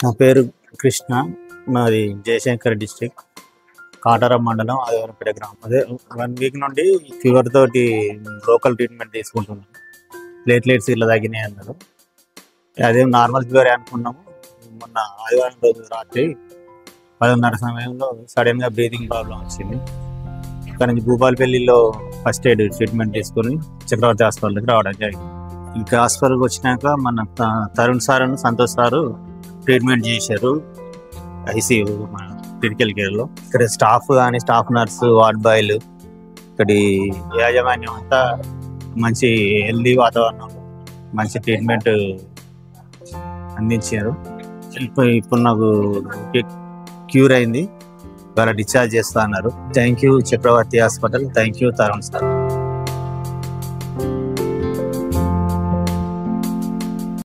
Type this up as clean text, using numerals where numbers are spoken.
నా పేరు కృష్ణ. మాది జయశంకర్ డిస్ట్రిక్ట్, కాటారం మండలం, ఆదివారపేట గ్రామం. అదే 1 వీక్ నుండి ఫీవర్ తోటి లోకల్ ట్రీట్మెంట్ తీసుకుంటున్నాను. ప్లేట్లెట్స్ ఇలా తగ్గినాయి అన్నారు. అదేం నార్మల్ ఫీవర్ అనుకున్నాము. మొన్న ఆదివారం రోజు రాత్రి 10:30 సమయంలో సడన్గా బ్రీతింగ్ ప్రాబ్లం వచ్చింది. ఇక్కడ నుంచి భూపాలపల్లిలో ఫస్ట్ ఎయిడ్ ట్రీట్మెంట్ తీసుకొని చక్రవర్తి హాస్పిటల్కి రావడం జరిగింది. ఇంకా హాస్పిటల్కి వచ్చినాక మన Tarun sir Santosh sir treatment చేశారు ఐసీయూ మన క్రిటికల్ కేర్లో. ఇక్కడ స్టాఫ్ కానీ స్టాఫ్ నర్సు, వార్డ్ బాయ్లు, ఇక్కడి యాజమాన్యం అంతా మంచి హెల్దీ వాతావరణం, మంచి ట్రీట్మెంట్ అందించారు. ఇప్పుడు నాకు క్యూర్ అయింది, ఇవాళ డిశ్చార్జ్ చేస్తా అన్నారు. Thank you Chakravarthi hospital, thank you Tarun sir.